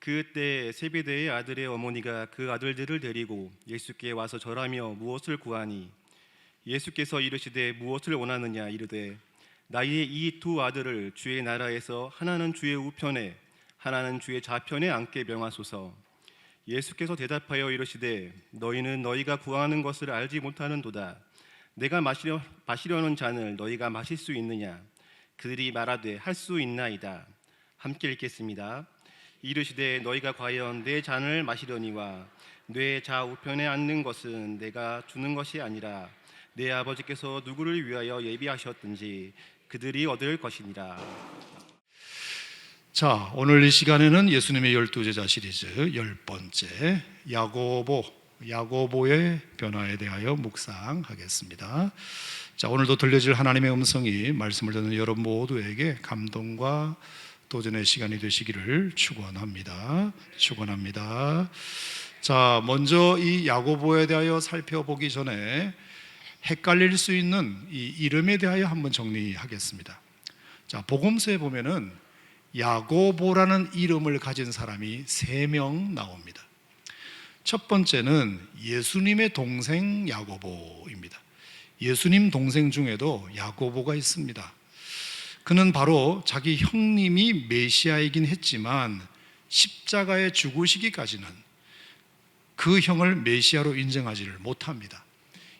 그때 세베대의 아들의 어머니가 그 아들들을 데리고 예수께 와서 절하며 무엇을 구하니 예수께서 이르시되 무엇을 원하느냐 이르되 나의 이 두 아들을 주의 나라에서 하나는 주의 우편에 하나는 주의 좌편에 앉게 명하소서. 예수께서 대답하여 이르시되 너희는 너희가 구하는 것을 알지 못하는도다. 내가 마시려는 잔을 너희가 마실 수 있느냐? 그들이 말하되 할 수 있나이다. 함께 읽겠습니다. 이르시되 너희가 과연 내 잔을 마시려니와 내 좌우편에 앉는 것은 내가 주는 것이 아니라 내 아버지께서 누구를 위하여 예비하셨든지 그들이 얻을 것이니라. 자, 오늘 이 시간에는 예수님의 12제자 시리즈 10번째 야고보의 변화에 대하여 묵상하겠습니다. 자, 오늘도 들려질 하나님의 음성이 말씀을 듣는 여러분 모두에게 감동과 도전의 시간이 되시기를 축원합니다. 자, 먼저 이 야고보에 대하여 살펴보기 전에 헷갈릴 수 있는 이 이름에 대하여 한번 정리하겠습니다. 자, 복음서에 보면은 야고보라는 이름을 가진 사람이 3명 나옵니다. 첫 번째는 예수님의 동생 야고보입니다. 예수님 동생 중에도 야고보가 있습니다. 그는 바로 자기 형님이 메시아이긴 했지만 십자가에 죽으시기까지는 그 형을 메시아로 인정하지를 못합니다.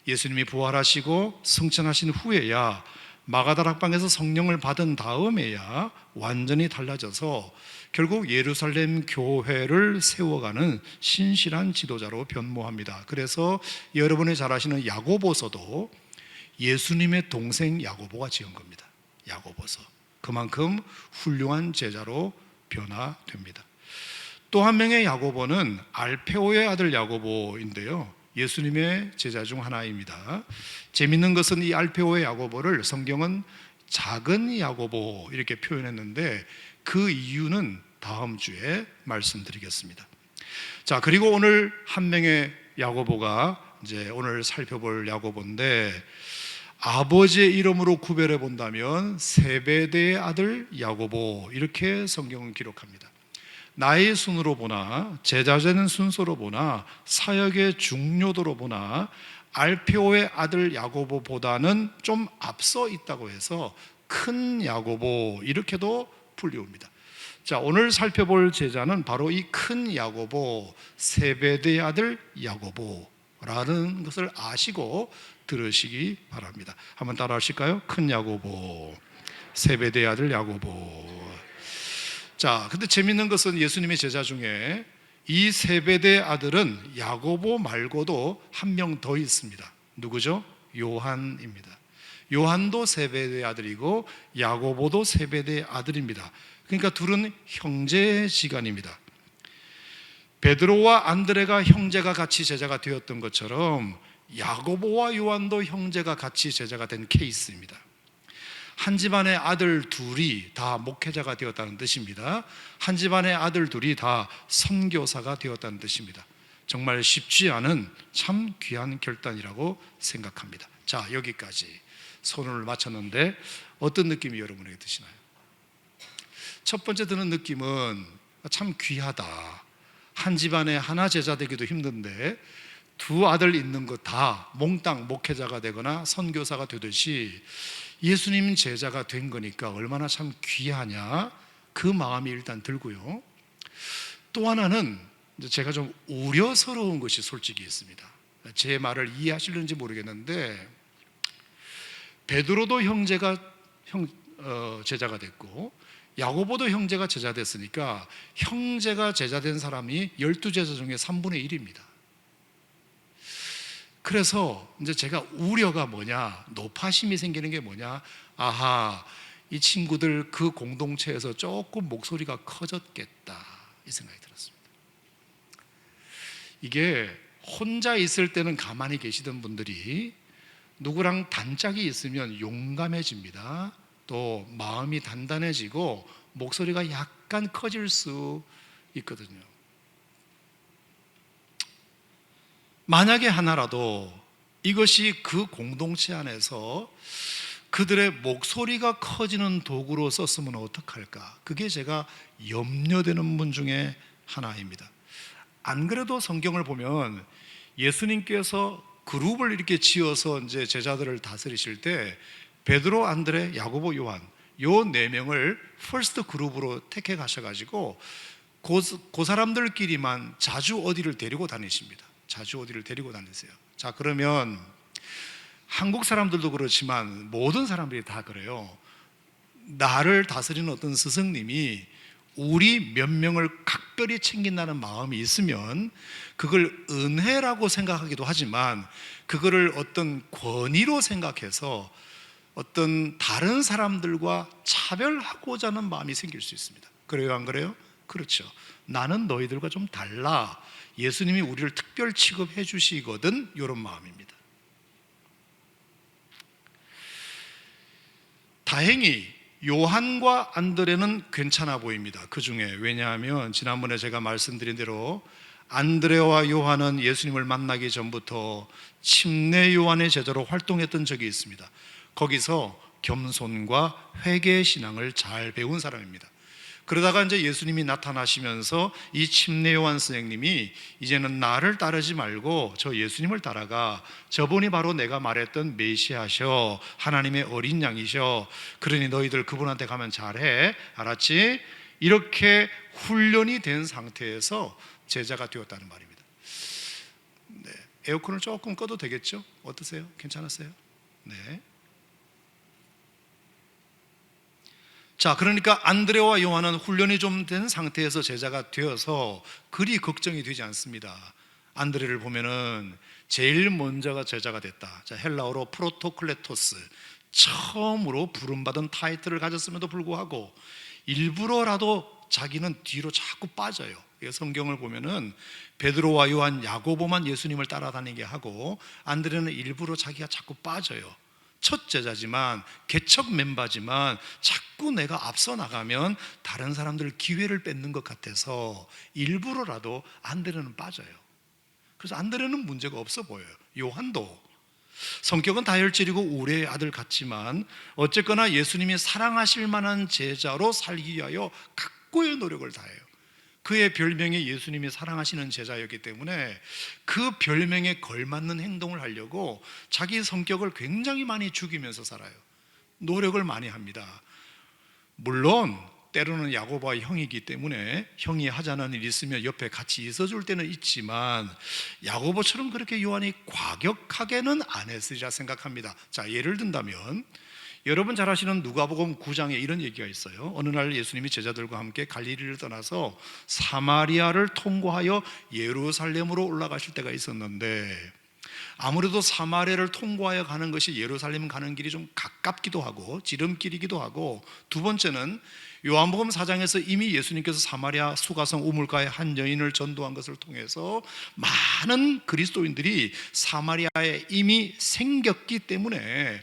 예수님이 부활하시고 승천하신 후에야 마가다락방에서 성령을 받은 다음에야 완전히 달라져서 결국 예루살렘 교회를 세워가는 신실한 지도자로 변모합니다. 그래서 여러분이 잘 아시는 야고보서도 예수님의 동생 야고보가 지은 겁니다. 야고보서. 그만큼 훌륭한 제자로 변화됩니다. 또 한 명의 야고보는 알페오의 아들 야고보인데요, 예수님의 제자 중 하나입니다. 재밌는 것은 이 알페오의 야고보를 성경은 작은 야고보 이렇게 표현했는데 그 이유는 다음 주에 말씀드리겠습니다. 자, 그리고 오늘 한 명의 야고보가 이제 오늘 살펴볼 야고보인데, 아버지의 이름으로 구별해 본다면 세베대의 아들 야고보 이렇게 성경은 기록합니다. 나의 순으로 보나 제자되는 순서로 보나 사역의 중요도로 보나 알페오의 아들 야고보보다는 좀 앞서 있다고 해서 큰 야고보 이렇게도 불리웁니다. 자, 오늘 살펴볼 제자는 바로 이 큰 야고보, 세베대의 아들 야고보라는 것을 아시고 들으시기 바랍니다. 한번 따라 하실까요? 큰 야고보, 세베대의 아들 야고보. 자, 근데 재밌는 것은 예수님의 제자 중에 이 세베대의 아들은 야고보 말고도 한 명 더 있습니다. 누구죠? 요한입니다. 요한도 세베대의 아들이고 야고보도 세베대의 아들입니다. 그러니까 둘은 형제지간입니다. 베드로와 안드레가 형제가 같이 제자가 되었던 것처럼 야고보와 요한도 형제가 같이 제자가 된 케이스입니다. 한 집안의 아들 둘이 다 목회자가 되었다는 뜻입니다. 한 집안의 아들 둘이 다 선교사가 되었다는 뜻입니다. 정말 쉽지 않은 참 귀한 결단이라고 생각합니다. 자, 여기까지 손을 맞췄는데 어떤 느낌이 여러분에게 드시나요? 첫 번째 드는 느낌은 참 귀하다. 한 집안에 하나 제자 되기도 힘든데 두 아들 있는 거 다 몽땅 목회자가 되거나 선교사가 되듯이 예수님 제자가 된 거니까 얼마나 참 귀하냐, 그 마음이 일단 들고요. 또 하나는 제가 좀 우려스러운 것이 솔직히 있습니다. 제 말을 이해하실는지 모르겠는데 베드로도 제자가 됐고 야고보도 형제가 제자 됐으니까 형제가 제자 된 사람이 12제자 중에 3분의 1입니다. 그래서 이제 제가 우려가 뭐냐, 노파심이 생기는 게 뭐냐, 아하, 이 친구들 그 공동체에서 조금 목소리가 커졌겠다, 이 생각이 들었습니다. 이게 혼자 있을 때는 가만히 계시던 분들이 누구랑 단짝이 있으면 용감해집니다. 또 마음이 단단해지고 목소리가 약간 커질 수 있거든요. 만약에 하나라도 이것이 그 공동체 안에서 그들의 목소리가 커지는 도구로 썼으면 어떡할까? 그게 제가 염려되는 분 중에 하나입니다. 안 그래도 성경을 보면 예수님께서 그룹을 이렇게 지어서 이제 제자들을 다스리실 때 베드로, 안드레, 야고보, 요한 요 네 명을 퍼스트 그룹으로 택해 가셔가지고 그 사람들끼리만 자주 어디를 데리고 다니십니다. 자주 어디를 데리고 다니세요. 자, 그러면 한국 사람들도 그렇지만 모든 사람들이 다 그래요. 나를 다스리는 어떤 스승님이 우리 몇 명을 각별히 챙긴다는 마음이 있으면 그걸 은혜라고 생각하기도 하지만 그거를 어떤 권위로 생각해서 어떤 다른 사람들과 차별하고자 하는 마음이 생길 수 있습니다. 그래요, 안 그래요? 그렇죠. 나는 너희들과 좀 달라. 예수님이 우리를 특별 취급해 주시거든. 이런 마음입니다. 다행히 요한과 안드레는 괜찮아 보입니다. 그 중에. 왜냐하면 지난번에 제가 말씀드린 대로 안드레와 요한은 예수님을 만나기 전부터 침례 요한의 제자로 활동했던 적이 있습니다. 거기서 겸손과 회개 신앙을 잘 배운 사람입니다. 그러다가 이제 예수님이 나타나시면서 이 침례 요한 선생님이 이제는 나를 따르지 말고 저 예수님을 따라가. 저분이 바로 내가 말했던 메시아셔, 하나님의 어린 양이셔. 그러니 너희들 그분한테 가면 잘해. 알았지? 이렇게 훈련이 된 상태에서 제자가 되었다는 말입니다. 네, 에어컨을 조금 꺼도 되겠죠? 어떠세요? 괜찮았어요? 네. 자, 그러니까 안드레와 요한은 훈련이 좀 된 상태에서 제자가 되어서 그리 걱정이 되지 않습니다. 안드레를 보면은 제일 먼저가 제자가 됐다. 자, 헬라어로 프로토클레토스, 처음으로 부름받은 타이틀을 가졌음에도 불구하고 일부러라도 자기는 뒤로 자꾸 빠져요. 성경을 보면은 베드로와 요한, 야고보만 예수님을 따라다니게 하고 안드레는 일부러 자기가 자꾸 빠져요. 첫 제자지만 개척 멤버지만 자꾸 내가 앞서 나가면 다른 사람들 기회를 뺏는 것 같아서 일부러라도 안드레는 빠져요. 그래서 안드레는 문제가 없어 보여요. 요한도 성격은 다혈질이고 우레의 아들 같지만 어쨌거나 예수님이 사랑하실 만한 제자로 살기 위하여 각고의 노력을 다해요. 그의 별명이 예수님이 사랑하시는 제자였기 때문에 그 별명에 걸맞는 행동을 하려고 자기 성격을 굉장히 많이 죽이면서 살아요. 노력을 많이 합니다. 물론 때로는 야고보와 형이기 때문에 형이 하자는 일이 있으면 옆에 같이 있어줄 때는 있지만 야고보처럼 그렇게 요한이 과격하게는 안 했으리라 생각합니다. 자, 예를 든다면 여러분 잘 아시는 누가복음 9장에 이런 얘기가 있어요. 어느 날 예수님이 제자들과 함께 갈릴리를 떠나서 사마리아를 통과하여 예루살렘으로 올라가실 때가 있었는데 아무래도 사마리아를 통과하여 가는 것이 예루살렘 가는 길이 좀 가깝기도 하고 지름길이기도 하고, 두 번째는 요한복음 4장에서 이미 예수님께서 사마리아 수가성 우물가에 한 여인을 전도한 것을 통해서 많은 그리스도인들이 사마리아에 이미 생겼기 때문에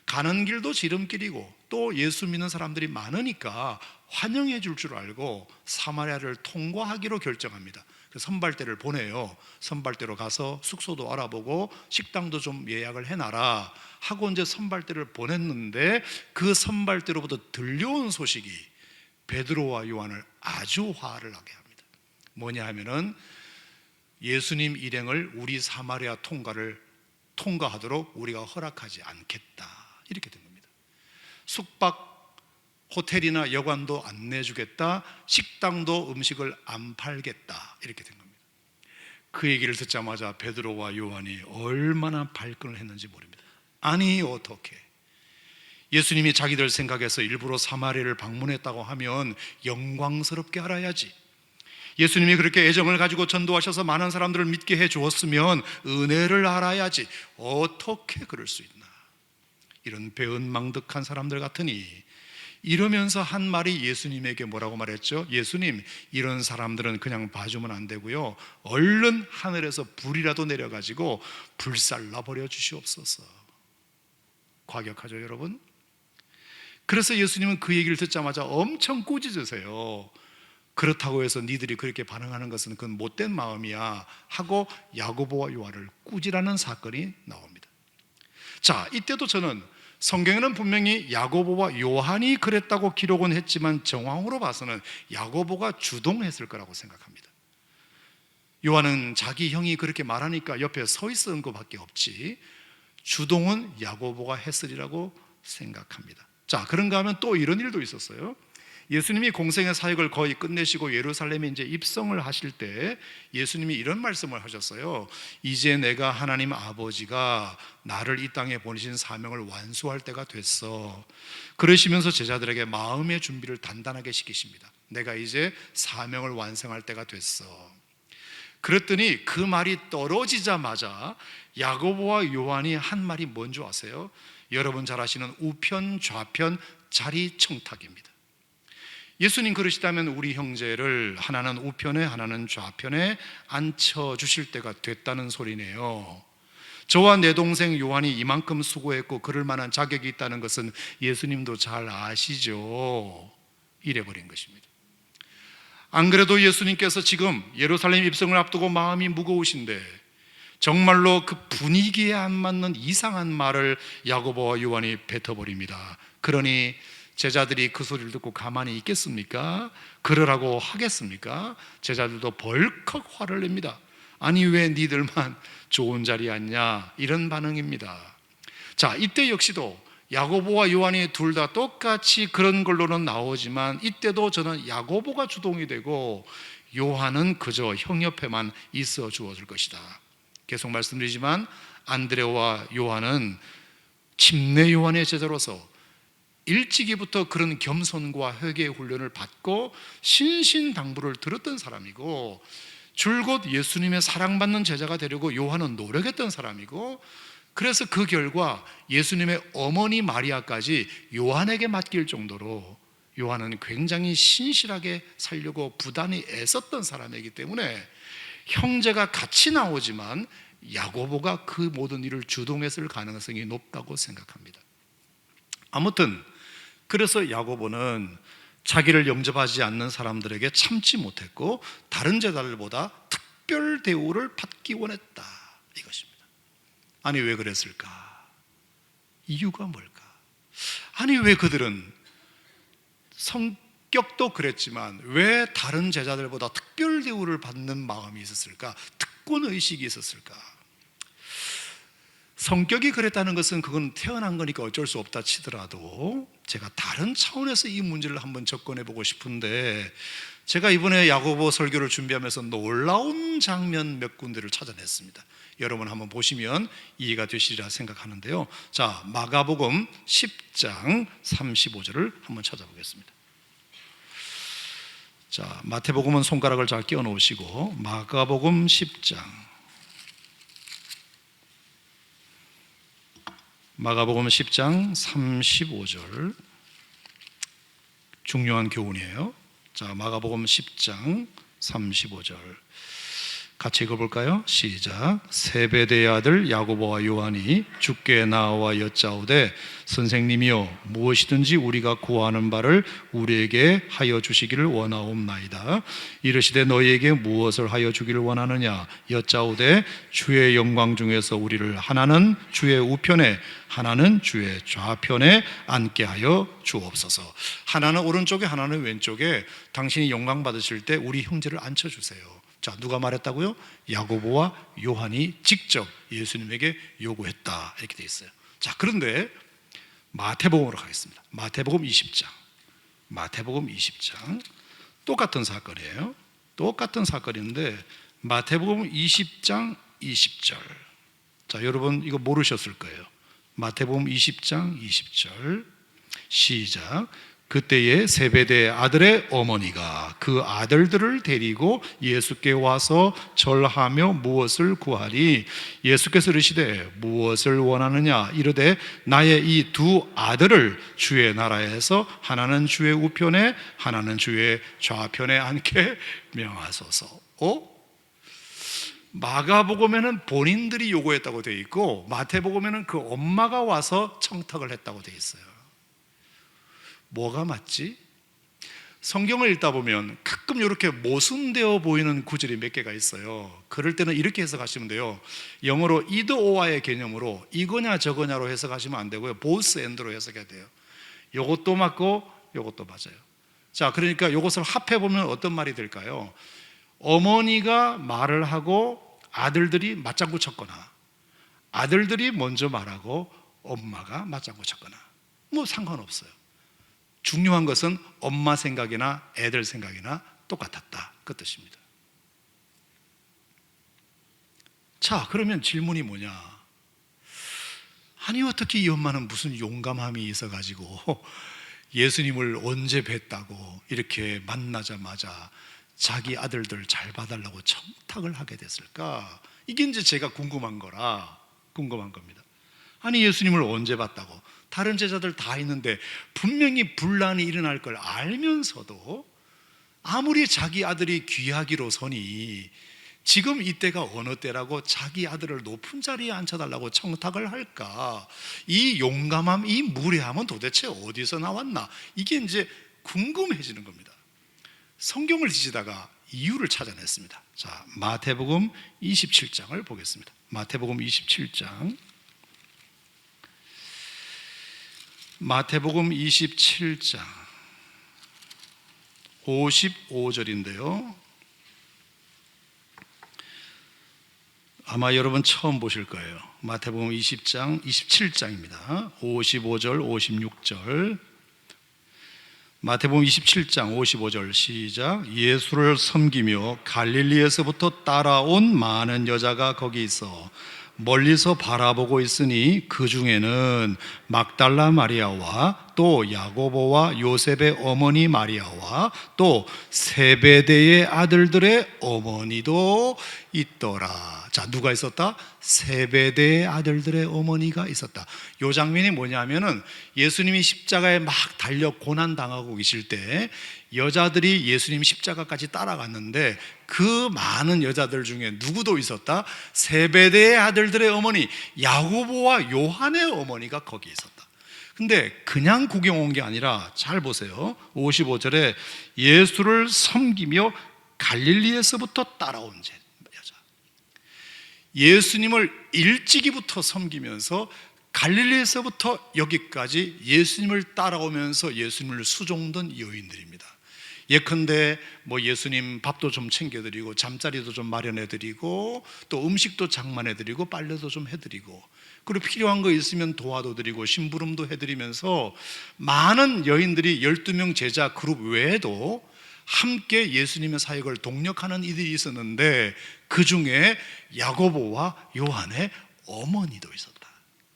가는 길도 지름길이고 또 예수 믿는 사람들이 많으니까 환영해 줄 줄 알고 사마리아를 통과하기로 결정합니다. 선발대를 보내요. 선발대로 가서 숙소도 알아보고 식당도 좀 예약을 해놔라 하고 이제 선발대를 보냈는데 그 선발대로부터 들려온 소식이 베드로와 요한을 아주 화를 나게 합니다. 뭐냐 하면은 예수님 일행을 우리 사마리아 통과하도록 우리가 허락하지 않겠다, 이렇게 된 겁니다. 숙박 호텔이나 여관도 안 내주겠다, 식당도 음식을 안 팔겠다, 이렇게 된 겁니다. 그 얘기를 듣자마자 베드로와 요한이 얼마나 발끈을 했는지 모릅니다. 아니 어떻게 예수님이 자기들 생각에서 일부러 사마리아를 방문했다고 하면 영광스럽게 알아야지. 예수님이 그렇게 애정을 가지고 전도하셔서 많은 사람들을 믿게 해 주었으면 은혜를 알아야지. 어떻게 그럴 수 있나. 이런 배은망덕한 사람들 같으니, 이러면서 한 말이 예수님에게 뭐라고 말했죠? 예수님, 이런 사람들은 그냥 봐주면 안 되고요, 얼른 하늘에서 불이라도 내려가지고 불살라 버려 주시옵소서. 과격하죠 여러분? 그래서 예수님은 그 얘기를 듣자마자 엄청 꾸짖으세요. 그렇다고 해서 니들이 그렇게 반응하는 것은 그건 못된 마음이야 하고 야고보와 요한을 꾸짖으라는 사건이 나옵니다. 자, 이때도 저는 성경에는 분명히 야고보와 요한이 그랬다고 기록은 했지만 정황으로 봐서는 야고보가 주동했을 거라고 생각합니다. 요한은 자기 형이 그렇게 말하니까 옆에 서 있었던 것밖에 없지 주동은 야고보가 했으리라고 생각합니다. 자, 그런가 하면 또 이런 일도 있었어요. 예수님이 공생의 사역을 거의 끝내시고 예루살렘에 이제 입성을 하실 때 예수님이 이런 말씀을 하셨어요. 이제 내가 하나님 아버지가 나를 이 땅에 보내신 사명을 완수할 때가 됐어. 그러시면서 제자들에게 마음의 준비를 단단하게 시키십니다. 내가 이제 사명을 완성할 때가 됐어. 그랬더니 그 말이 떨어지자마자 야고보와 요한이 한 말이 뭔지 아세요? 여러분 잘 아시는 우편 좌편 자리 청탁입니다. 예수님 그러시다면 우리 형제를 하나는 우편에 하나는 좌편에 앉혀주실 때가 됐다는 소리네요. 저와 내 동생 요한이 이만큼 수고했고 그럴 만한 자격이 있다는 것은 예수님도 잘 아시죠. 이래버린 것입니다. 안 그래도 예수님께서 지금 예루살렘 입성을 앞두고 마음이 무거우신데 정말로 그 분위기에 안 맞는 이상한 말을 야고보와 요한이 뱉어버립니다. 그러니 제자들이 그 소리를 듣고 가만히 있겠습니까? 그러라고 하겠습니까? 제자들도 벌컥 화를 냅니다. 아니 왜 니들만 좋은 자리에 앉냐? 이런 반응입니다. 자, 이때 역시도 야고보와 요한이 둘 다 똑같이 그런 걸로는 나오지만 이때도 저는 야고보가 주동이 되고 요한은 그저 형 옆에만 있어 주었을 것이다. 계속 말씀드리지만 안드레와 요한은 침례 요한의 제자로서 일찍이부터 그런 겸손과 회개의 훈련을 받고 신신당부를 들었던 사람이고 줄곧 예수님의 사랑받는 제자가 되려고 요한은 노력했던 사람이고 그래서 그 결과 예수님의 어머니 마리아까지 요한에게 맡길 정도로 요한은 굉장히 신실하게 살려고 부단히 애썼던 사람이기 때문에 형제가 같이 나오지만 야고보가 그 모든 일을 주동했을 가능성이 높다고 생각합니다. 아무튼 그래서 야고보는 자기를 영접하지 않는 사람들에게 참지 못했고 다른 제자들보다 특별 대우를 받기 원했다 이것입니다. 아니 왜 그랬을까? 이유가 뭘까? 아니 왜 그들은 성격도 그랬지만 왜 다른 제자들보다 특별 대우를 받는 마음이 있었을까? 특권의식이 있었을까? 성격이 그랬다는 것은 그건 태어난 거니까 어쩔 수 없다 치더라도 제가 다른 차원에서 이 문제를 한번 접근해 보고 싶은데 제가 이번에 야고보 설교를 준비하면서 놀라운 장면 몇 군데를 찾아냈습니다. 여러분 한번 보시면 이해가 되시리라 생각하는데요. 자, 마가복음 10장 35절을 한번 찾아보겠습니다. 자, 마태복음은 손가락을 잘 끼워 놓으시고 마가복음 10장 마가복음 10장 35절 중요한 교훈이에요. 자, 마가복음 10장 35절 같이 읽어볼까요? 시작. 세베대의 아들 야고보와 요한이 주께 나와 여짜오되 선생님이여 무엇이든지 우리가 구하는 바를 우리에게 하여 주시기를 원하옵나이다. 이르시되 너희에게 무엇을 하여 주기를 원하느냐 여짜오되 주의 영광 중에서 우리를 하나는 주의 우편에 하나는 주의 좌편에 앉게 하여 주옵소서. 하나는 오른쪽에 하나는 왼쪽에 당신이 영광 받으실 때 우리 형제를 앉혀주세요. 자, 누가 말했다고요? 야고보와 요한이 직접 예수님에게 요구했다 이렇게 돼 있어요. 자, 그런데 마태복음으로 가겠습니다. 마태복음 20장 마태복음 20장 똑같은 사건이에요. 똑같은 사건인데 마태복음 20장 20절 자, 여러분 이거 모르셨을 거예요. 마태복음 20장 20절 시작. 그때에 세베대 아들의 어머니가 그 아들들을 데리고 예수께 와서 절하며 무엇을 구하리 예수께서 이르시되 무엇을 원하느냐 이르되 나의 이 두 아들을 주의 나라에서 하나는 주의 우편에 하나는 주의 좌편에 앉게 명하소서. 마가복음에는 본인들이 요구했다고 되어 있고 마태복음에는 그 엄마가 와서 청탁을 했다고 되어 있어요. 뭐가 맞지? 성경을 읽다 보면 가끔 이렇게 모순되어 보이는 구절이 몇 개가 있어요. 그럴 때는 이렇게 해석하시면 돼요. 영어로 either or의 개념으로 이거냐 저거냐로 해석하시면 안 되고요, both and로 해석해야 돼요. 이것도 맞고 이것도 맞아요. 자, 그러니까 이것을 합해보면 어떤 말이 될까요? 어머니가 말을 하고 아들들이 맞장구 쳤거나, 아들들이 먼저 말하고 엄마가 맞장구 쳤거나, 뭐 상관없어요. 중요한 것은 엄마 생각이나 애들 생각이나 똑같았다, 그 뜻입니다. 자, 그러면 질문이 뭐냐? 아니, 어떻게 이 엄마는 무슨 용감함이 있어가지고 예수님을 언제 뵀다고 이렇게 만나자마자 자기 아들들 잘 봐달라고 청탁을 하게 됐을까? 이게 이제 제가 궁금한 겁니다. 아니, 예수님을 언제 봤다고? 다른 제자들 다 있는데 분명히 분란이 일어날 걸 알면서도 아무리 자기 아들이 귀하기로서니 지금 이때가 어느 때라고 자기 아들을 높은 자리에 앉혀달라고 청탁을 할까? 이 용감함, 이 무례함은 도대체 어디서 나왔나? 이게 이제 궁금해지는 겁니다. 성경을 뒤지다가 이유를 찾아냈습니다. 자, 마태복음 27장을 보겠습니다. 마태복음 27장. 마태복음 27장 55절인데요. 아마 여러분 처음 보실 거예요. 마태복음 20장 27장입니다. 55절, 56절. 마태복음 27장 55절 시작. 예수를 섬기며 갈릴리에서부터 따라온 많은 여자가 거기 있어 멀리서 바라보고 있으니 그 중에는 막달라 마리아와 또 야고보와 요셉의 어머니 마리아와 또 세베대의 아들들의 어머니도 있더라. 자, 누가 있었다? 세베대의 아들들의 어머니가 있었다. 이 장면이 뭐냐면은 예수님이 십자가에 막 달려 고난당하고 계실 때 여자들이 예수님 십자가까지 따라갔는데 그 많은 여자들 중에 누구도 있었다? 세베대의 아들들의 어머니 야고보와 요한의 어머니가 거기 있었다. 근데 그냥 구경 온 게 아니라 잘 보세요. 55절에 예수를 섬기며 갈릴리에서부터 따라온 여자. 예수님을 일찍이부터 섬기면서 갈릴리에서부터 여기까지 예수님을 따라오면서 예수님을 수종든 여인들입니다. 예컨대 뭐 예수님 밥도 좀 챙겨드리고 잠자리도 좀 마련해드리고 또 음식도 장만해드리고 빨래도 좀 해드리고 그리고 필요한 거 있으면 도와도 드리고 심부름도 해드리면서 많은 여인들이 12명 제자 그룹 외에도 함께 예수님의 사역을 동력하는 이들이 있었는데 그 중에 야고보와 요한의 어머니도 있었다.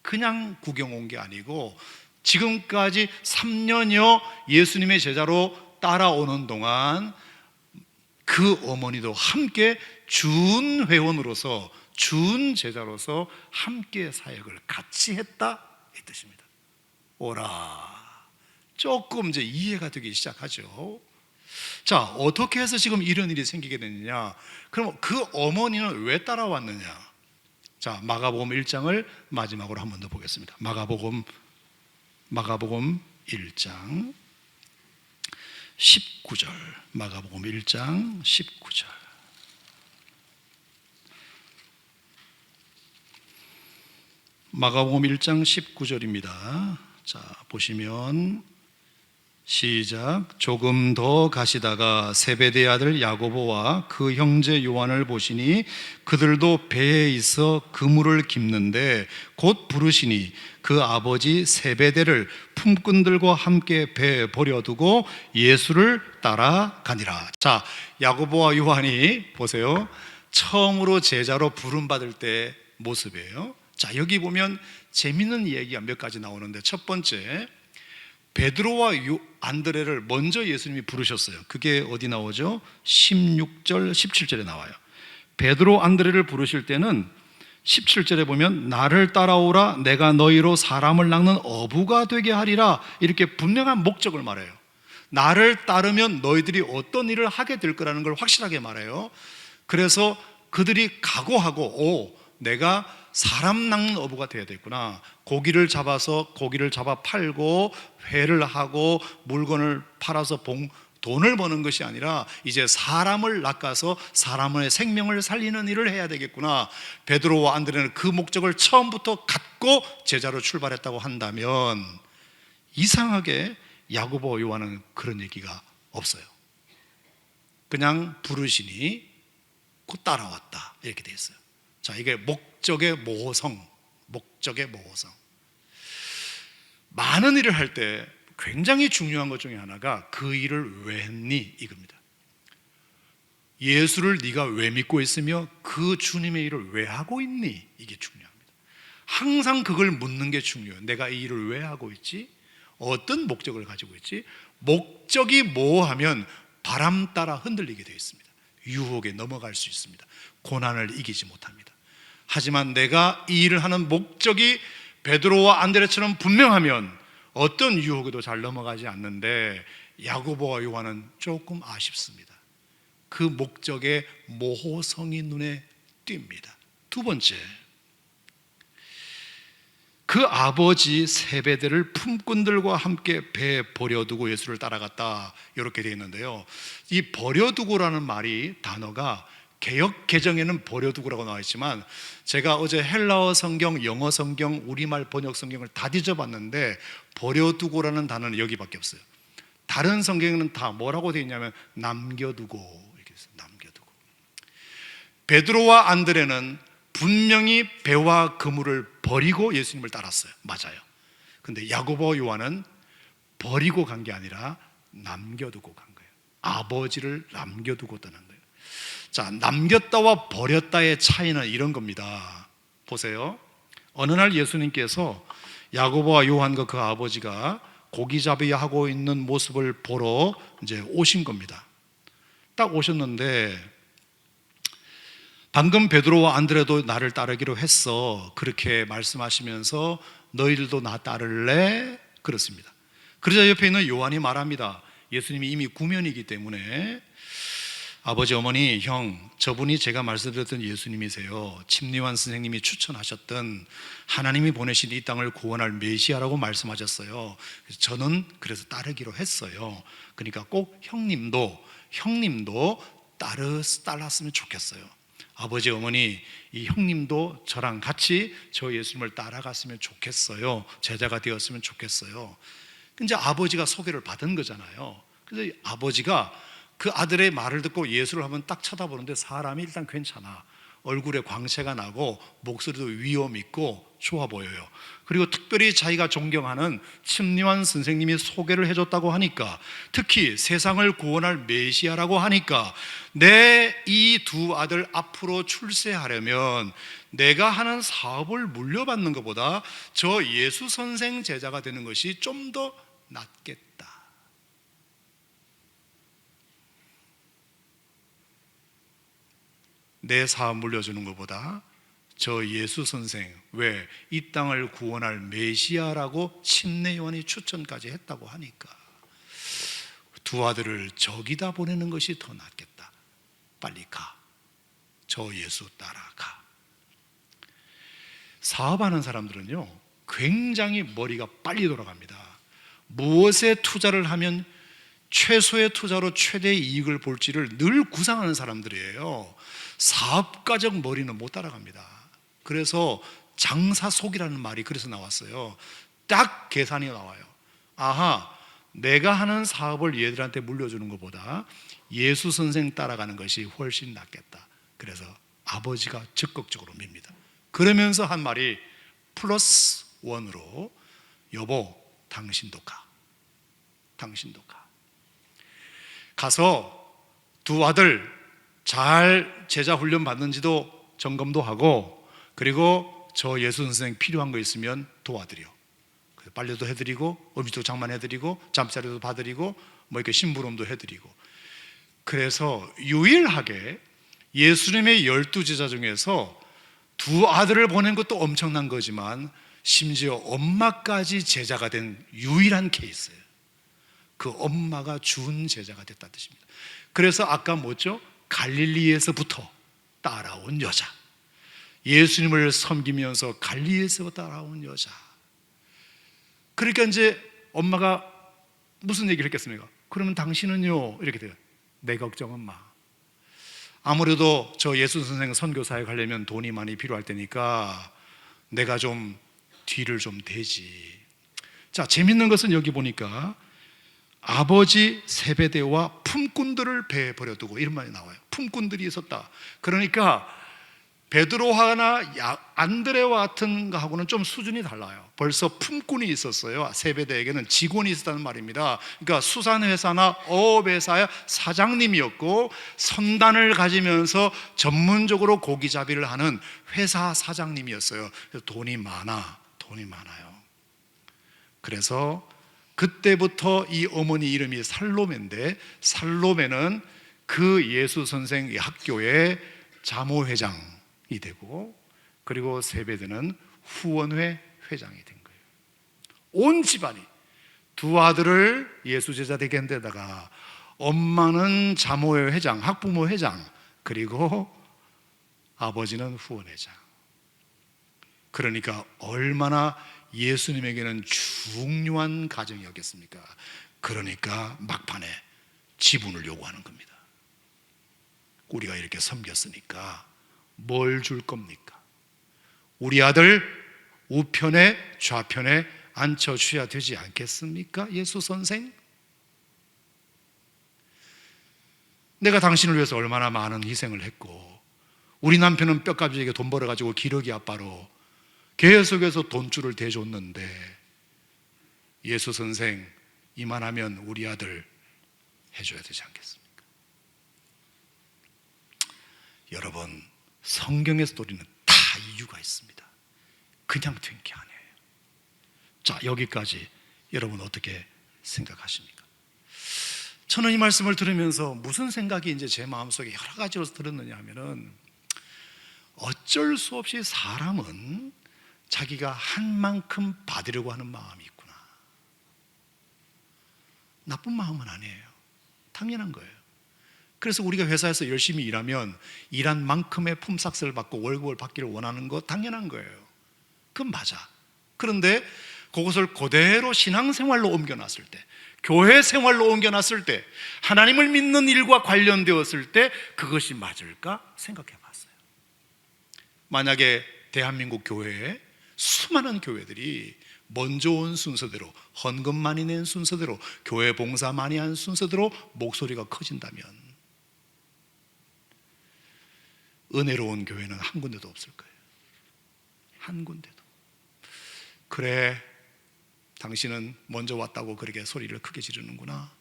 그냥 구경 온 게 아니고 지금까지 3년여 예수님의 제자로 따라오는 동안 그 어머니도 함께 준 회원으로서 준 제자로서 함께 사역을 같이 했다 이 뜻입니다. 오라, 조금 이제 이해가 되기 시작하죠. 자, 어떻게 해서 지금 이런 일이 생기게 됐느냐? 그럼 그 어머니는 왜 따라왔느냐? 자, 마가복음 1장을 마지막으로 한 번 더 보겠습니다. 마가복음 1장 19절. 마가복음 1장 19절. 마가복음 1장 19절입니다. 자, 보시면 시작. 조금 더 가시다가 세베대 아들 야고보와 그 형제 요한을 보시니 그들도 배에 있어 그물을 깁는데 곧 부르시니 그 아버지 세베대를 품꾼들과 함께 배에 버려두고 예수를 따라가니라. 자, 야고보와 요한이 보세요. 처음으로 제자로 부름받을 때 모습이에요. 자, 여기 보면 재밌는 이야기가 몇 가지 나오는데 첫 번째, 베드로와 안드레를 먼저 예수님이 부르셨어요. 그게 어디 나오죠? 16절, 17절에 나와요. 베드로 안드레를 부르실 때는 17절에 보면 나를 따라오라 내가 너희로 사람을 낚는 어부가 되게 하리라 이렇게 분명한 목적을 말해요. 나를 따르면 너희들이 어떤 일을 하게 될 거라는 걸 확실하게 말해요. 그래서 그들이 각오하고 내가 사람 낚는 어부가 되어야 되겠구나. 고기를 잡아 팔고 회를 하고 물건을 팔아서 돈을 버는 것이 아니라 이제 사람을 낚아서 사람의 생명을 살리는 일을 해야 되겠구나. 베드로와 안드레는 그 목적을 처음부터 갖고 제자로 출발했다고 한다면, 이상하게 야고보 요한은 그런 얘기가 없어요. 그냥 부르시니 곧 따라왔다, 이렇게 돼 있어요. 자, 이게 목적의 모호성. 많은 일을 할 때 굉장히 중요한 것 중에 하나가 그 일을 왜 했니, 이겁니다. 예수를 네가 왜 믿고 있으며 그 주님의 일을 왜 하고 있니, 이게 중요합니다. 항상 그걸 묻는 게 중요해요. 내가 이 일을 왜 하고 있지? 어떤 목적을 가지고 있지? 목적이 뭐하면 바람 따라 흔들리게 되어 있습니다. 유혹에 넘어갈 수 있습니다. 고난을 이기지 못합니다. 하지만 내가 이 일을 하는 목적이 베드로와 안드레처럼 분명하면 어떤 유혹에도 잘 넘어가지 않는데, 야고보와 요한은 조금 아쉽습니다. 그 목적의 모호성이 눈에 띕니다. 두 번째, 그 아버지 세베대를 품꾼들과 함께 배에 버려두고 예수를 따라갔다, 이렇게 되어 있는데요. 이 버려두고라는 말이, 단어가 개역 개정에는 버려두고라고 나와 있지만, 제가 어제 헬라어 성경, 영어 성경, 우리말 번역 성경을 다 뒤져봤는데 버려두고라는 단어는 여기밖에 없어요. 다른 성경에는 다 뭐라고 되어 있냐면 남겨두고, 이렇게 있어요. 남겨두고. 베드로와 안드레는 분명히 배와 그물을 버리고 예수님을 따랐어요. 맞아요. 근데 야고보 요한은 버리고 간 게 아니라 남겨두고 간 거예요. 아버지를 남겨두고 떠난 거예요. 자, 남겼다와 버렸다의 차이는 이런 겁니다. 보세요. 어느 날 예수님께서 야고보와 요한과 그 아버지가 고기잡이 하고 있는 모습을 보러 이제 오신 겁니다. 딱 오셨는데, 방금 베드로와 안드레도 나를 따르기로 했어, 그렇게 말씀하시면서 너희들도 나 따를래? 그렇습니다. 그러자 옆에 있는 요한이 말합니다. 예수님이 이미 구면이기 때문에, 아버지, 어머니, 형, 저분이 제가 말씀드렸던 예수님이세요. 침례요한 선생님이 추천하셨던 하나님이 보내신 이 땅을 구원할 메시아라고 말씀하셨어요. 그래서 저는 그래서 따르기로 했어요. 그러니까 꼭 형님도 따랐으면 좋겠어요. 아버지, 어머니, 이 형님도 저랑 같이 저 예수님을 따라갔으면 좋겠어요. 제자가 되었으면 좋겠어요. 이제 아버지가 소개를 받은 거잖아요. 그래서 아버지가 그 아들의 말을 듣고 예수를 한번 딱 쳐다보는데, 사람이 일단 괜찮아. 얼굴에 광채가 나고 목소리도 위엄 있고 좋아 보여요. 그리고 특별히 자기가 존경하는 침례요한 선생님이 소개를 해줬다고 하니까, 특히 세상을 구원할 메시아라고 하니까, 내 이 두 아들 앞으로 출세하려면 내가 하는 사업을 물려받는 것보다 저 예수 선생 제자가 되는 것이 좀 더 낫겠다. 내 사업 물려주는 것보다 저 예수 선생, 왜 이 땅을 구원할 메시아라고 침례요한이 추천까지 했다고 하니까 두 아들을 저기다 보내는 것이 더 낫겠다. 빨리 가. 저 예수 따라가. 사업하는 사람들은요, 굉장히 머리가 빨리 돌아갑니다. 무엇에 투자를 하면 최소의 투자로 최대의 이익을 볼지를 늘 구상하는 사람들이에요. 사업가적 머리는 못 따라갑니다. 그래서 장사 속이라는 말이 그래서 나왔어요. 딱 계산이 나와요. 아하, 내가 하는 사업을 얘들한테 물려주는 것보다 예수 선생 따라가는 것이 훨씬 낫겠다. 그래서 아버지가 적극적으로 밉니다. 그러면서 한 말이 플러스 원으로, 여보, 당신도 가. 당신도 가. 가서 두 아들 잘 제자 훈련 받는지도 점검도 하고, 그리고 저 예수 선생 필요한 거 있으면 도와드려. 빨래도 해드리고, 음식도 장만해드리고, 잠자리도 봐드리고, 뭐 이렇게 심부름도 해드리고. 그래서 유일하게 예수님의 12제자 중에서 두 아들을 보낸 것도 엄청난 거지만 심지어 엄마까지 제자가 된 유일한 케이스예요. 그 엄마가 준 제자가 됐다는 뜻입니다. 그래서 아까 뭐죠? 갈릴리에서부터 따라온 여자, 예수님을 섬기면서 갈릴리에서 따라온 여자. 그러니까 이제 엄마가 무슨 얘기를 했겠습니까? 그러면 당신은요? 이렇게 돼요. 내 걱정은 마. 아무래도 저 예수 선생 선교사에 가려면 돈이 많이 필요할 테니까 내가 좀 뒤를 좀 대지. 자, 재밌는 것은 여기 보니까 아버지 세베대와 품꾼들을 배에 버려두고 이런 말이 나와요. 품꾼들이 있었다. 그러니까 베드로나 안드레와 같은 거하고는 좀 수준이 달라요. 벌써 품꾼이 있었어요. 세베대에게는 직원이 있었다는 말입니다. 그러니까 수산회사나 어업회사의 사장님이었고 선단을 가지면서 전문적으로 고기잡이를 하는 회사 사장님이었어요. 그래서 돈이 많아요. 그래서 그때부터 이 어머니 이름이 살로메인데, 살로메는 그 예수 선생 학교의 자모회장이 되고, 그리고 세베드는 후원회 회장이 된 거예요. 온 집안이 두 아들을 예수 제자 되게 한 데다가 엄마는 자모회 회장, 학부모 회장, 그리고 아버지는 후원회장. 그러니까 얼마나 예수님에게는 중요한 가정이었겠습니까? 그러니까 막판에 지분을 요구하는 겁니다. 우리가 이렇게 섬겼으니까 뭘 줄 겁니까? 우리 아들 우편에 좌편에 앉혀주셔야 되지 않겠습니까? 예수 선생? 내가 당신을 위해서 얼마나 많은 희생을 했고, 우리 남편은 뼈가지에게 돈 벌어가지고 기러기 아빠로 계속해서 돈줄을 대줬는데, 예수 선생 이만하면 우리 아들 해줘야 되지 않겠습니까? 여러분, 성경에서도 우리는 다 이유가 있습니다. 그냥 된 게 아니에요. 자, 여기까지 여러분 어떻게 생각하십니까? 저는 이 말씀을 들으면서 무슨 생각이 이제 제 마음속에 여러 가지로 들었느냐 하면은, 어쩔 수 없이 사람은 자기가 한 만큼 받으려고 하는 마음이 있구나. 나쁜 마음은 아니에요. 당연한 거예요. 그래서 우리가 회사에서 열심히 일하면 일한 만큼의 품삯을 받고 월급을 받기를 원하는 거 당연한 거예요. 그건 맞아. 그런데 그것을 그대로 신앙생활로 옮겨놨을 때, 교회 생활로 옮겨놨을 때, 하나님을 믿는 일과 관련되었을 때 그것이 맞을까 생각해 봤어요. 만약에 대한민국 교회에 수많은 교회들이 먼저 온 순서대로, 헌금 많이 낸 순서대로, 교회 봉사 많이 한 순서대로 목소리가 커진다면 은혜로운 교회는 한 군데도 없을 거예요. 한 군데도. 그래, 당신은 먼저 왔다고 그렇게 소리를 크게 지르는구나.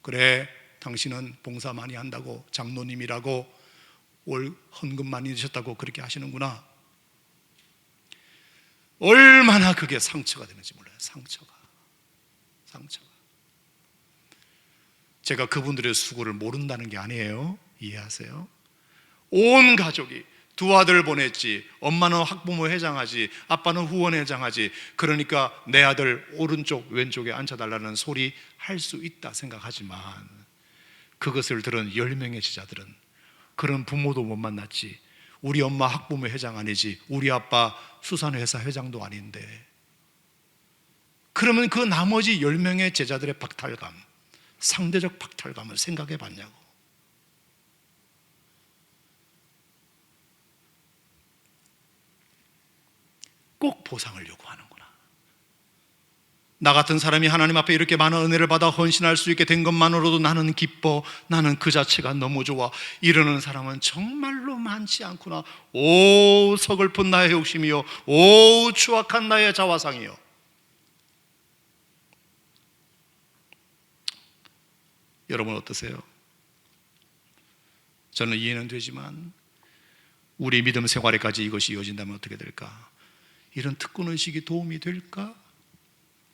그래, 당신은 봉사 많이 한다고, 장로님이라고 올 헌금 많이 드셨다고 그렇게 하시는구나. 얼마나 그게 상처가 되는지 몰라요. 상처가. 제가 그분들의 수고를 모른다는 게 아니에요. 이해하세요? 온 가족이 두 아들 보냈지, 엄마는 학부모 회장하지, 아빠는 후원회장하지, 그러니까 내 아들 오른쪽 왼쪽에 앉혀달라는 소리 할 수 있다 생각하지만, 그것을 들은 10명의 제자들은 그런 부모도 못 만났지, 우리 엄마 학부모 회장 아니지, 우리 아빠 수산회사 회장도 아닌데, 그러면 그 나머지 10명의 제자들의 박탈감, 상대적 박탈감을 생각해 봤냐고. 꼭 보상을 요구하는구나. 나 같은 사람이 하나님 앞에 이렇게 많은 은혜를 받아 헌신할 수 있게 된 것만으로도 나는 기뻐, 나는 그 자체가 너무 좋아, 이러는 사람은 정말로 많지 않구나. 오 서글픈 나의 욕심이요, 오 추악한 나의 자화상이요. 여러분 어떠세요? 저는 이해는 되지만 우리 믿음 생활에까지 이것이 이어진다면 어떻게 될까? 이런 특권의식이 도움이 될까?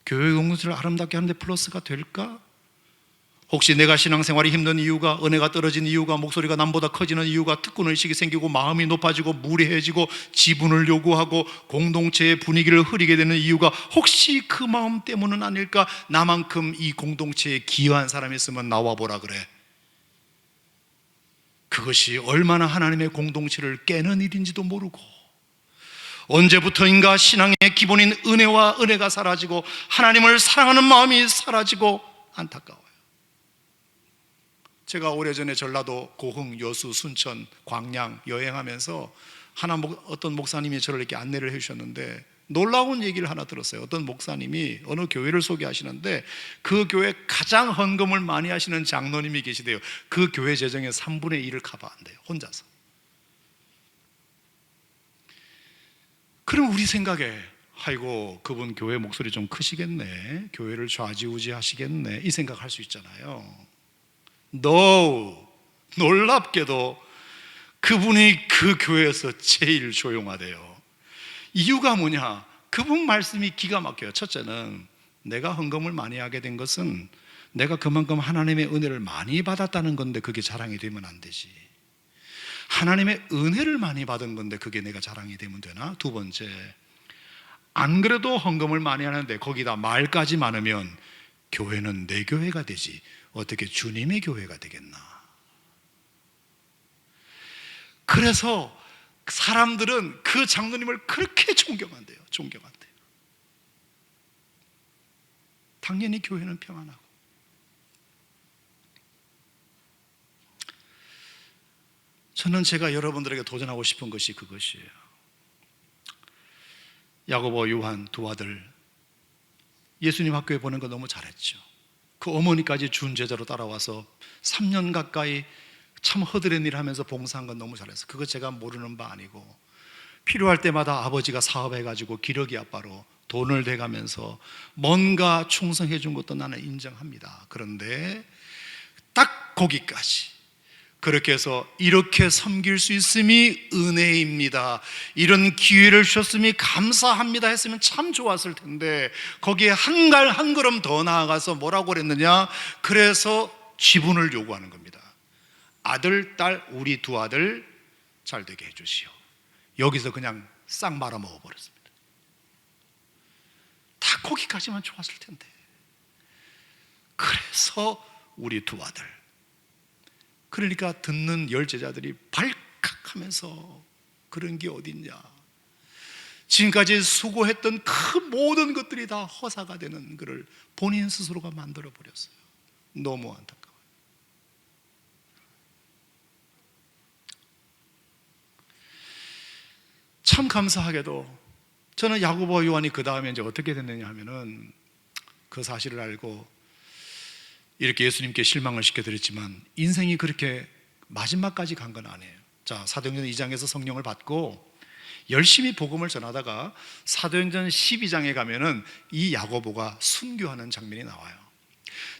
교회 공동체를 아름답게 하는 데 플러스가 될까? 혹시 내가 신앙생활이 힘든 이유가, 은혜가 떨어진 이유가, 목소리가 남보다 커지는 이유가 특권의식이 생기고 마음이 높아지고 무례해지고 지분을 요구하고 공동체의 분위기를 흐리게 되는 이유가 혹시 그 마음 때문은 아닐까? 나만큼 이 공동체에 기여한 사람이 있으면 나와보라 그래. 그것이 얼마나 하나님의 공동체를 깨는 일인지도 모르고, 언제부터인가 신앙의 기본인 은혜가 사라지고 하나님을 사랑하는 마음이 사라지고 안타까워요. 제가 오래전에 전라도 고흥, 여수, 순천, 광양 여행하면서 어떤 목사님이 저를 이렇게 안내를 해주셨는데 놀라운 얘기를 하나 들었어요. 어떤 목사님이 어느 교회를 소개하시는데 그 교회 가장 헌금을 많이 하시는 장로님이 계시대요. 그 교회 재정의 3분의 1을 커버한대요, 혼자서. 그럼 우리 생각에 아이고 그분 교회 목소리 좀 크시겠네, 교회를 좌지우지 하시겠네, 이 생각할 수 있잖아요. No, 놀랍게도 그분이 그 교회에서 제일 조용하대요. 이유가 뭐냐? 그분 말씀이 기가 막혀요. 첫째는 내가 헌금을 많이 하게 된 것은 내가 그만큼 하나님의 은혜를 많이 받았다는 건데 그게 자랑이 되면 안 되지. 하나님의 은혜를 많이 받은 건데 그게 내가 자랑이 되면 되나? 두 번째, 안 그래도 헌금을 많이 하는데 거기다 말까지 많으면 교회는 내 교회가 되지 어떻게 주님의 교회가 되겠나? 그래서 사람들은 그 장로님을 그렇게 존경한대요. 당연히 교회는 평안하고. 저는 제가 여러분들에게 도전하고 싶은 것이 그것이에요. 야고보, 요한 두 아들 예수님 학교에 보낸 거 너무 잘했죠. 그 어머니까지 준 제자로 따라와서 3년 가까이 참 허드렛 일 하면서 봉사한 건 너무 잘했어요. 그거 제가 모르는 바 아니고 필요할 때마다 아버지가 사업해가지고 기러기 아빠로 돈을 대가면서 뭔가 충성해 준 것도 나는 인정합니다. 그런데 딱 거기까지 그렇게 해서 이렇게 섬길 수 있음이 은혜입니다, 이런 기회를 주셨음이 감사합니다 했으면 참 좋았을 텐데 거기에 한 걸음 더 나아가서 뭐라고 그랬느냐? 그래서 지분을 요구하는 겁니다. 아들, 딸, 우리 두 아들 잘 되게 해주시오. 여기서 그냥 싹 말아 먹어버렸습니다. 다 거기까지만 좋았을 텐데. 그래서 우리 두 아들, 그러니까 듣는 열 제자들이 발칵하면서 그런 게 어딨냐, 지금까지 수고했던 그 모든 것들이 다 허사가 되는 것을 본인 스스로가 만들어 버렸어요. 너무 안타까워요. 참 감사하게도 저는 야고보, 요한이 그 다음에 이제 어떻게 됐느냐 하면은 그 사실을 알고 이렇게 예수님께 실망을 시켜드렸지만 인생이 그렇게 마지막까지 간 건 아니에요. 자, 사도행전 2장에서 성령을 받고 열심히 복음을 전하다가 사도행전 12장에 가면은 이 야고보가 순교하는 장면이 나와요.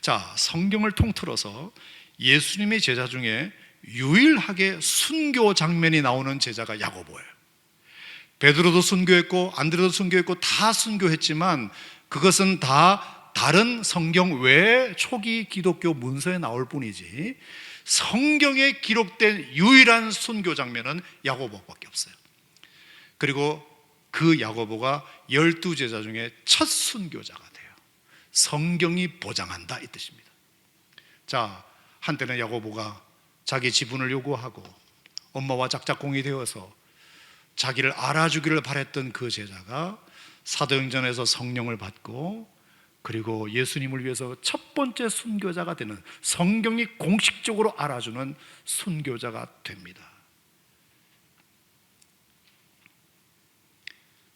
자, 성경을 통틀어서 예수님의 제자 중에 유일하게 순교 장면이 나오는 제자가 야고보예요. 베드로도 순교했고 안드레도 순교했고 다 순교했지만 그것은 다 다른 성경 외 초기 기독교 문서에 나올 뿐이지 성경에 기록된 유일한 순교 장면은 야고보밖에 없어요. 그리고 그 야고보가 12제자 중에 첫 순교자가 돼요. 성경이 보장한다 이 뜻입니다. 자, 한때는 야고보가 자기 지분을 요구하고 엄마와 짝짝꿍이 되어서 자기를 알아주기를 바랬던 그 제자가 사도행전에서 성령을 받고 그리고 예수님을 위해서 첫 번째 순교자가 되는, 성경이 공식적으로 알아주는 순교자가 됩니다.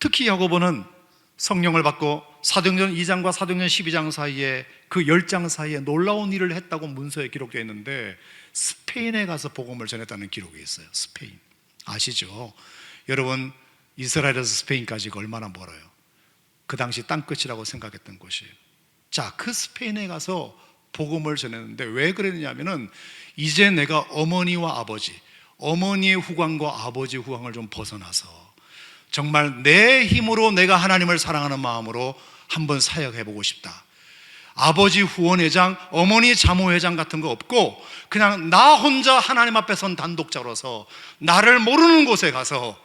특히 야고보는 성령을 받고 사도행전 2장과 사도행전 12장 사이에 그 10장 사이에 놀라운 일을 했다고 문서에 기록되어 있는데 스페인에 가서 복음을 전했다는 기록이 있어요. 스페인 아시죠? 여러분, 이스라엘에서 스페인까지가 얼마나 멀어요? 그 당시 땅끝이라고 생각했던 곳이에요. 자, 그 스페인에 가서 복음을 전했는데 왜 그랬냐면은 이제 내가 어머니와 아버지, 어머니의 후광과 아버지의 후광을 좀 벗어나서 정말 내 힘으로 내가 하나님을 사랑하는 마음으로 한번 사역해보고 싶다. 아버지 후원회장, 어머니 자모회장 같은 거 없고 그냥 나 혼자 하나님 앞에 선 단독자로서 나를 모르는 곳에 가서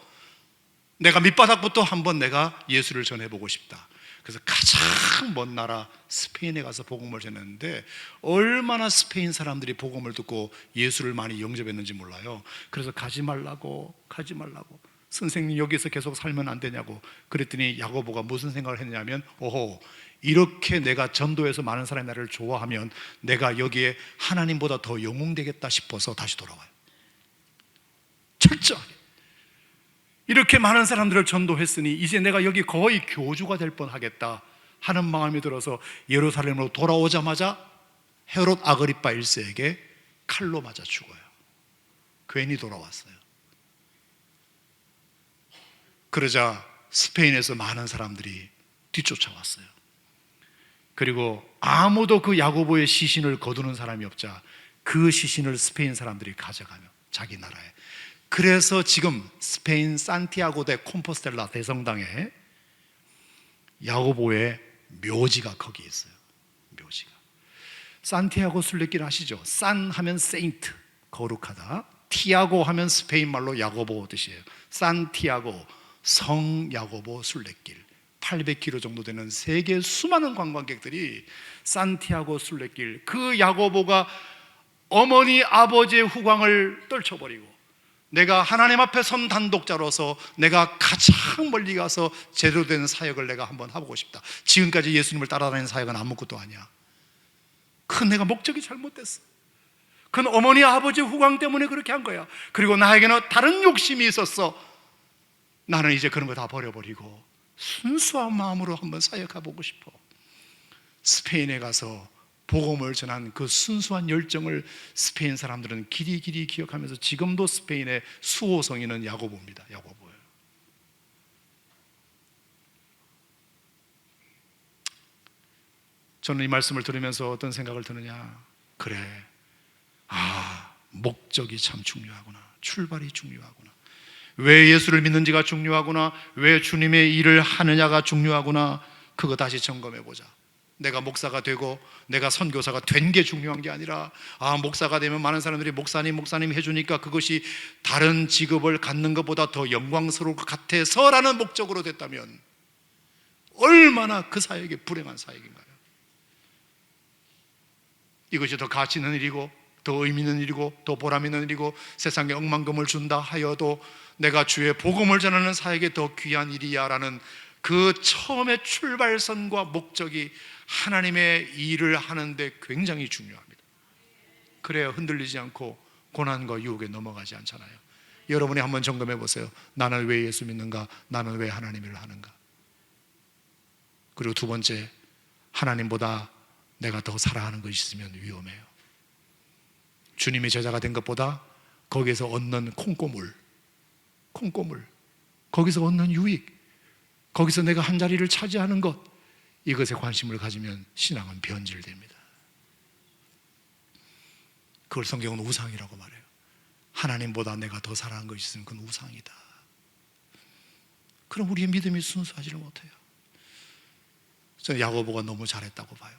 내가 밑바닥부터 한번 내가 예수를 전해보고 싶다. 그래서 가장 먼 나라 스페인에 가서 복음을 전했는데 얼마나 스페인 사람들이 복음을 듣고 예수를 많이 영접했는지 몰라요. 그래서 가지 말라고 선생님 여기서 계속 살면 안 되냐고. 그랬더니 야고보가 무슨 생각을 했냐면, 오호, 이렇게 내가 전도해서 많은 사람이 나를 좋아하면 내가 여기에 하나님보다 더 영웅되겠다 싶어서 다시 돌아와요. 철저하게. 이렇게 많은 사람들을 전도했으니 이제 내가 여기 거의 교주가 될 뻔하겠다 하는 마음이 들어서 예루살렘으로 돌아오자마자 헤롯 아그리파 1세에게 칼로 맞아 죽어요. 괜히 돌아왔어요. 그러자 스페인에서 많은 사람들이 뒤쫓아왔어요. 그리고 아무도 그 야고보의 시신을 거두는 사람이 없자 그 시신을 스페인 사람들이 가져가며 자기 나라에. 그래서 지금 스페인 산티아고 데 콤포스텔라 대성당에 야고보의 묘지가 거기 있어요. 묘지가. 산티아고 순례길 아시죠? 산 하면 세인트, 거룩하다. 티아고 하면 스페인 말로 야고보 뜻이에요. 산티아고, 성 야고보 순례길. 800km 정도 되는 세계 수많은 관광객들이 산티아고 순례길, 그 야고보가 어머니 아버지의 후광을 떨쳐버리고 내가 하나님 앞에 선 단독자로서 내가 가장 멀리 가서 제대로 된 사역을 내가 한번 해보고 싶다. 지금까지 예수님을 따라다니는 사역은 아무것도 아니야. 그건 내가 목적이 잘못됐어. 그건 어머니 아버지의 후광 때문에 그렇게 한 거야. 그리고 나에게는 다른 욕심이 있었어. 나는 이제 그런 거 다 버려버리고 순수한 마음으로 한번 사역해보고 싶어. 스페인에 가서 복음을 전한 그 순수한 열정을 스페인 사람들은 길이 기억하면서 지금도 스페인의 수호성인은 야고보입니다. 야고보예요. 저는 이 말씀을 들으면서 어떤 생각을 드느냐, 그래, 목적이 참 중요하구나. 출발이 중요하구나. 왜 예수를 믿는지가 중요하구나. 왜 주님의 일을 하느냐가 중요하구나. 그거 다시 점검해보자. 내가 목사가 되고 내가 선교사가 된 게 중요한 게 아니라, 목사가 되면 많은 사람들이 목사님 해주니까 그것이 다른 직업을 갖는 것보다 더 영광스러울 것 같아서라는 목적으로 됐다면 얼마나 그 사역이 불행한 사역인가요? 이것이 더 가치 있는 일이고 더 의미 있는 일이고 더 보람 있는 일이고 세상에 억만금을 준다 하여도 내가 주의 복음을 전하는 사역이 더 귀한 일이야 라는 그 처음의 출발선과 목적이 하나님의 일을 하는데 굉장히 중요합니다. 그래야 흔들리지 않고 고난과 유혹에 넘어가지 않잖아요. 여러분이 한번 점검해 보세요. 나는 왜 예수 믿는가? 나는 왜 하나님 일을 하는가? 그리고 두 번째, 하나님보다 내가 더 사랑하는 것이 있으면 위험해요. 주님의 제자가 된 것보다 거기에서 얻는 콩고물, 거기서 얻는 유익, 거기서 내가 한 자리를 차지하는 것, 이것에 관심을 가지면 신앙은 변질됩니다. 그걸 성경은 우상이라고 말해요. 하나님보다 내가 더 사랑하는 것이 있으면 그건 우상이다. 그럼 우리의 믿음이 순수하지를 못해요. 저는 야고보가 너무 잘했다고 봐요.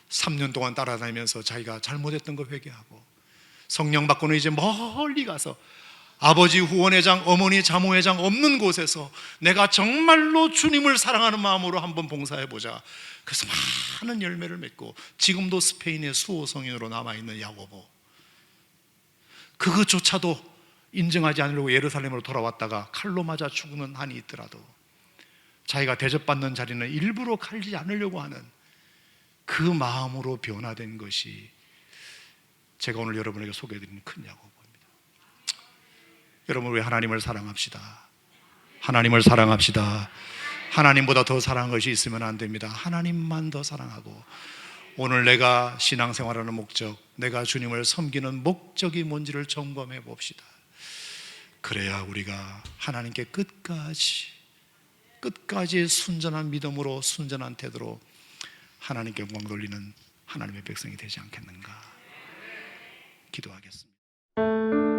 3년 동안 따라다니면서 자기가 잘못했던 거 회개하고 성령 받고는 이제 멀리 가서 아버지 후원회장, 어머니 자모회장 없는 곳에서 내가 정말로 주님을 사랑하는 마음으로 한번 봉사해보자. 그래서 많은 열매를 맺고 지금도 스페인의 수호성인으로 남아있는 야고보, 그것조차도 인정하지 않으려고 예루살렘으로 돌아왔다가 칼로 맞아 죽는 한이 있더라도 자기가 대접받는 자리는 일부러 가리지 않으려고 하는 그 마음으로 변화된 것이 제가 오늘 여러분에게 소개해드리는 큰 야고보입니다. 여러분, 우리 하나님을 사랑합시다. 하나님을 사랑합시다. 하나님보다 더 사랑한 것이 있으면 안 됩니다. 하나님만 더 사랑하고 오늘 내가 신앙생활하는 목적, 내가 주님을 섬기는 목적이 뭔지를 점검해 봅시다. 그래야 우리가 하나님께 끝까지 순전한 믿음으로, 순전한 태도로 하나님께 영광 돌리는 하나님의 백성이 되지 않겠는가 기도하겠습니다.